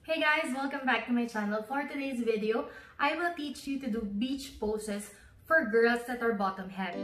Hey guys, welcome back to my channel. For today's video, I will teach you to do beach poses for girls that are bottom heavy.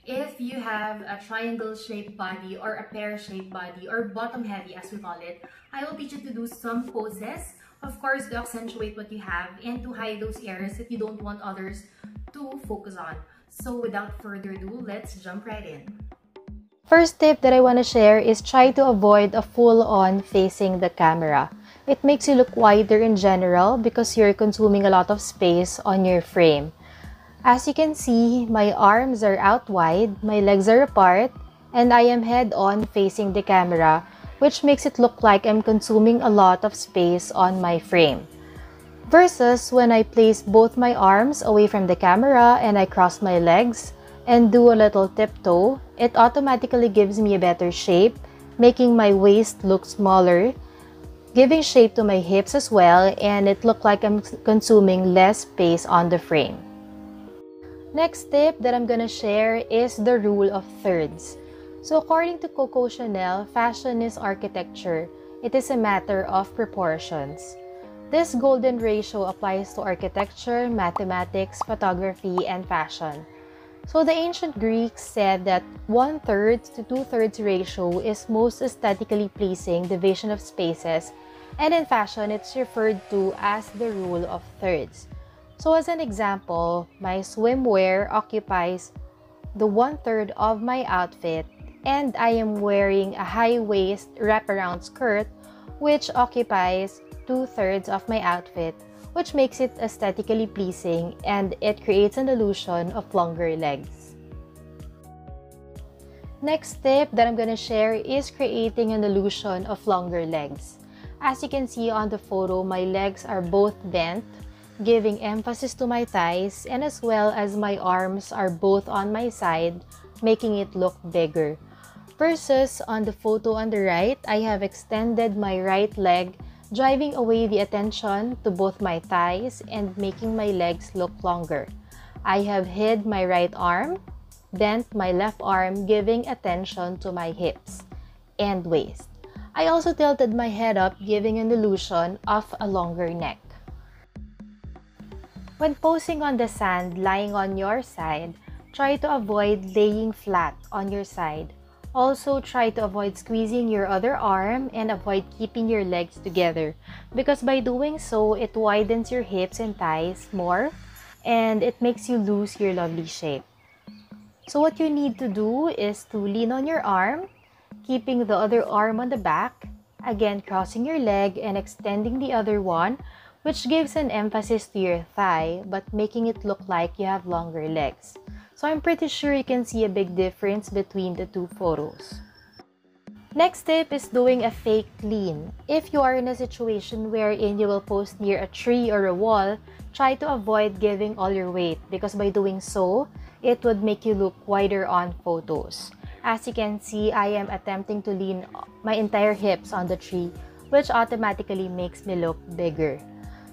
If you have a triangle shaped body or a pear shaped body or bottom heavy as we call it, I will teach you to do some poses, of course to accentuate what you have and to hide those areas that you don't want others to focus on. So without further ado, let's jump right in. First tip that I want to share is try to avoid a full-on facing the camera. It makes you look wider in general because you're consuming a lot of space on your frame. As you can see, my arms are out wide, my legs are apart, and I am head-on facing the camera, which makes it look like I'm consuming a lot of space on my frame. Versus when I place both my arms away from the camera and I cross my legs and do a little tiptoe, it automatically gives me a better shape, making my waist look smaller, giving shape to my hips as well, and it looks like I'm consuming less space on the frame. Next tip that I'm gonna share is the rule of thirds. So according to Coco Chanel, fashion is architecture. It is a matter of proportions. This golden ratio applies to architecture, mathematics, photography, and fashion. So the ancient Greeks said that 1/3 to 2/3 ratio is most aesthetically pleasing division of spaces, and in fashion it's referred to as the rule of thirds. So as an example, my swimwear occupies the 1/3 of my outfit, and I am wearing a high-waist wraparound skirt which occupies 2/3 of my outfit, which makes it aesthetically pleasing and it creates an illusion of longer legs. Next tip that I'm going to share is creating an illusion of longer legs. As you can see on the photo, my legs are both bent, giving emphasis to my thighs, and as well as my arms are both on my side, making it look bigger. Versus on the photo on the right, I have extended my right leg, driving away the attention to both my thighs and making my legs look longer. I have hid my right arm, bent my left arm, giving attention to my hips and waist. I also tilted my head up, giving an illusion of a longer neck. When posing on the sand lying on your side, try to avoid laying flat on your side. Also, try to avoid squeezing your other arm and avoid keeping your legs together, because by doing so, it widens your hips and thighs more and it makes you lose your lovely shape. So what you need to do is to lean on your arm, keeping the other arm on the back, again crossing your leg and extending the other one, which gives an emphasis to your thigh but making it look like you have longer legs. So I'm pretty sure you can see a big difference between the two photos. Next tip is doing a fake lean. If you are in a situation wherein you will pose near a tree or a wall, try to avoid giving all your weight, because by doing so, it would make you look wider on photos. As you can see, I am attempting to lean my entire hips on the tree, which automatically makes me look bigger.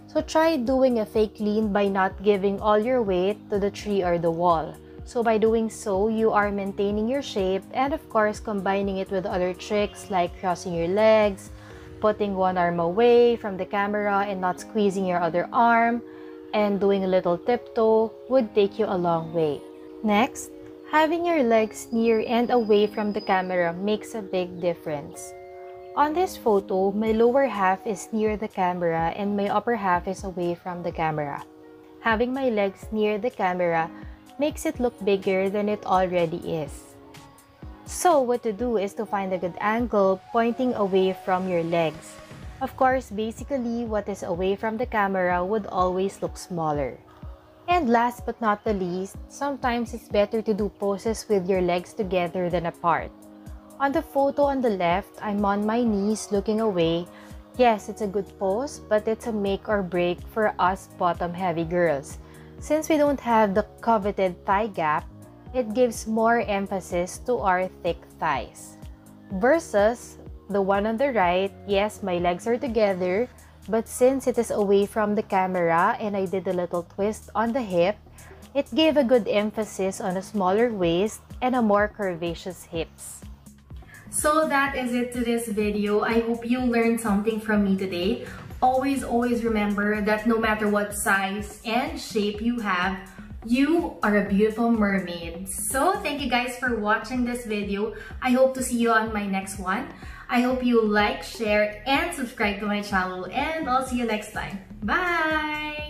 So try doing a fake lean by not giving all your weight to the tree or the wall. So by doing so, you are maintaining your shape and of course combining it with other tricks like crossing your legs, putting one arm away from the camera and not squeezing your other arm, and doing a little tiptoe would take you a long way. Next, having your legs near and away from the camera makes a big difference. On this photo, my lower half is near the camera and my upper half is away from the camera. Having my legs near the camera makes it look bigger than it already is. So what to do is to find a good angle pointing away from your legs. Of course, basically what is away from the camera would always look smaller. And last but not the least, sometimes it's better to do poses with your legs together than apart. On the photo on the left, I'm on my knees looking away. Yes, it's a good pose, but it's a make or break for us bottom-heavy girls. Since we don't have the coveted thigh gap, it gives more emphasis to our thick thighs. Versus the one on the right, yes, my legs are together, but since it is away from the camera and I did a little twist on the hip, it gave a good emphasis on a smaller waist and a more curvaceous hips. So that is it to this video. I hope you learned something from me today. Always remember that no matter what size and shape you have, you are a beautiful mermaid. So thank you guys for watching this video. I hope to see you on my next one. I hope you like, share, and subscribe to my channel, and I'll see you next time. Bye!